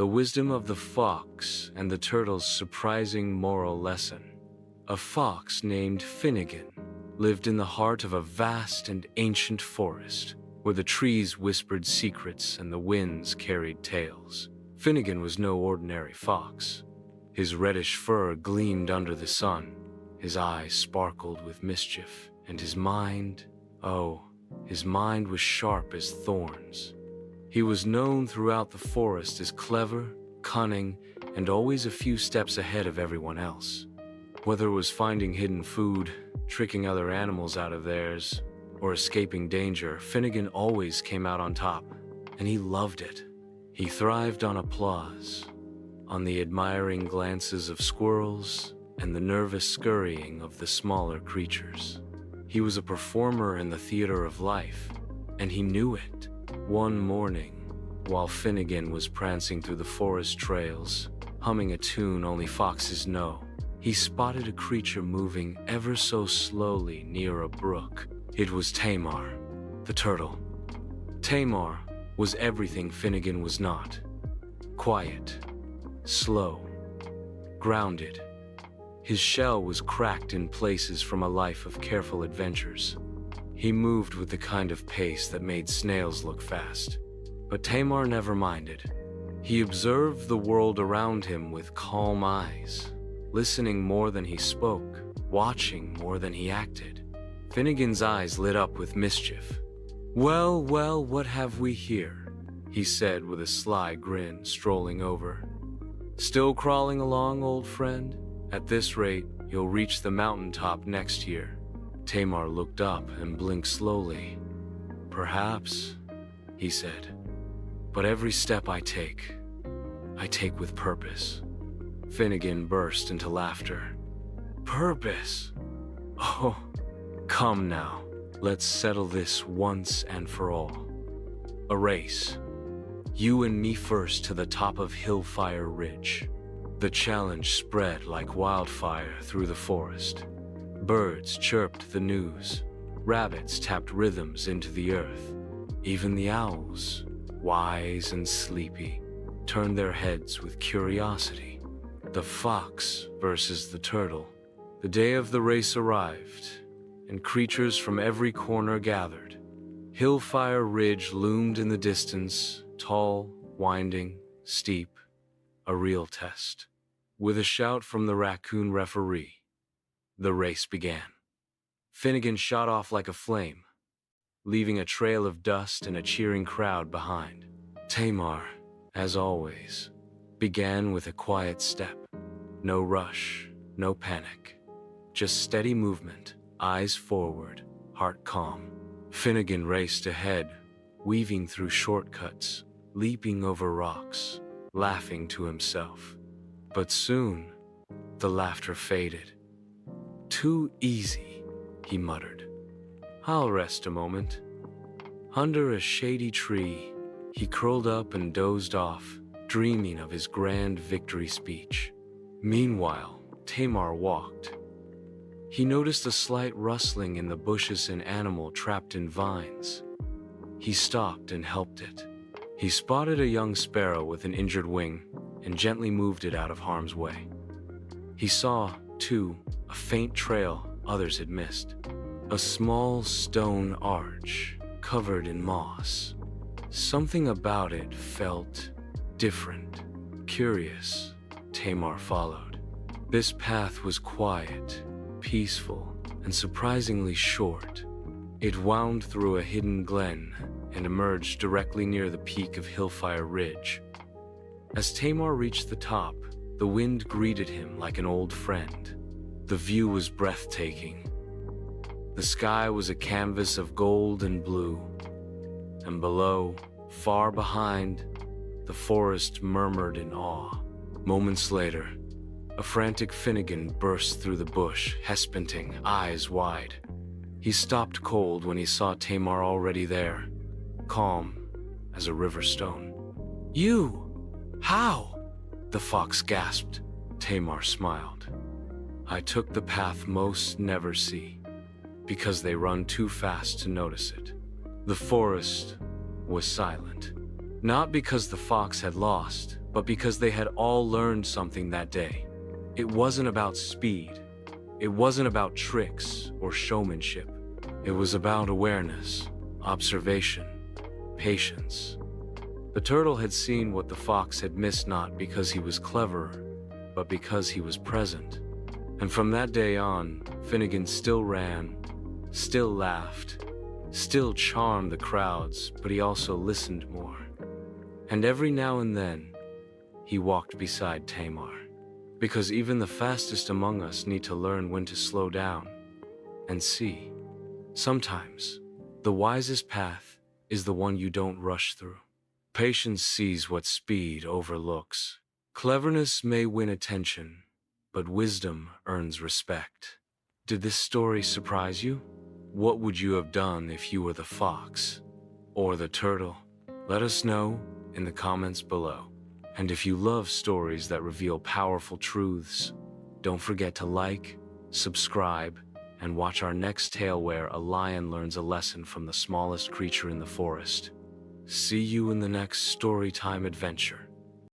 The wisdom of the fox and the turtle's surprising moral lesson. A fox named Finnegan lived in the heart of a vast and ancient forest, where the trees whispered secrets and the winds carried tales. Finnegan was no ordinary fox. His reddish fur gleamed under the sun, his eyes sparkled with mischief, and his mind was sharp as thorns. He was known throughout the forest as clever, cunning, and always a few steps ahead of everyone else. Whether it was finding hidden food, tricking other animals out of theirs, or escaping danger, Finnegan always came out on top, and he loved it. He thrived on applause, on the admiring glances of squirrels, and the nervous scurrying of the smaller creatures. He was a performer in the theater of life, and he knew it. One morning, while Finnegan was prancing through the forest trails, humming a tune only foxes know, he spotted a creature moving ever so slowly near a brook. It was Tamar, the turtle. Tamar was everything Finnegan was not. Quiet, slow, grounded. His shell was cracked in places from a life of careful adventures. He moved with the kind of pace that made snails look fast. But Tamar never minded. He observed the world around him with calm eyes, listening more than he spoke, watching more than he acted. Finnegan's eyes lit up with mischief. "Well, well, what have we here?" he said with a sly grin, strolling over. "Still crawling along, old friend? At this rate, you'll reach the mountaintop next year." Tamar looked up and blinked slowly. "Perhaps," he said, "but every step I take with purpose." Finnegan burst into laughter. "Purpose? Oh, come now, let's settle this once and for all. A race. You and me first to the top of Hillfire Ridge." The challenge spread like wildfire through the forest. Birds chirped the news. Rabbits tapped rhythms into the earth. Even the owls, wise and sleepy, turned their heads with curiosity. The fox versus the turtle. The day of the race arrived, and creatures from every corner gathered. Hillfire Ridge loomed in the distance, tall, winding, steep, a real test. With a shout from the raccoon referee, the race began. Finnegan shot off like a flame, leaving a trail of dust and a cheering crowd behind. Tamar, as always, began with a quiet step. No rush, no panic, just steady movement, eyes forward, heart calm. Finnegan raced ahead, weaving through shortcuts, leaping over rocks, laughing to himself. But soon, the laughter faded. "Too easy," he muttered. "I'll rest a moment." Under a shady tree, he curled up and dozed off, dreaming of his grand victory speech. Meanwhile, Tamar walked. He noticed a slight rustling in the bushes, an animal trapped in vines. He stopped and helped it. He spotted a young sparrow with an injured wing and gently moved it out of harm's way. He saw, too, a faint trail others had missed. A small stone arch covered in moss. Something about it felt different, curious. Tamar followed. This path was quiet, peaceful, and surprisingly short. It wound through a hidden glen and emerged directly near the peak of Hillfire Ridge. As Tamar reached the top, the wind greeted him like an old friend. The view was breathtaking. The sky was a canvas of gold and blue, and below, far behind, the forest murmured in awe. Moments later, a frantic Finnegan burst through the bush, hespanting, eyes wide. He stopped cold when he saw Tamar already there, calm as a river stone. "You? How?" the fox gasped. Tamar smiled. "I took the path most never see, because they run too fast to notice it." The forest was silent. Not because the fox had lost, but because they had all learned something that day. It wasn't about speed. It wasn't about tricks or showmanship. It was about awareness, observation, patience. The turtle had seen what the fox had missed, not because he was cleverer, but because he was present. And from that day on, Finnegan still ran, still laughed, still charmed the crowds, but he also listened more. And every now and then, he walked beside Tamar. Because even the fastest among us need to learn when to slow down and see. Sometimes, the wisest path is the one you don't rush through. Patience sees what speed overlooks. Cleverness may win attention, but wisdom earns respect. Did this story surprise you? What would you have done if you were the fox or the turtle? Let us know in the comments below. And if you love stories that reveal powerful truths, don't forget to like, subscribe, and watch our next tale where a lion learns a lesson from the smallest creature in the forest. See you in the next storytime adventure.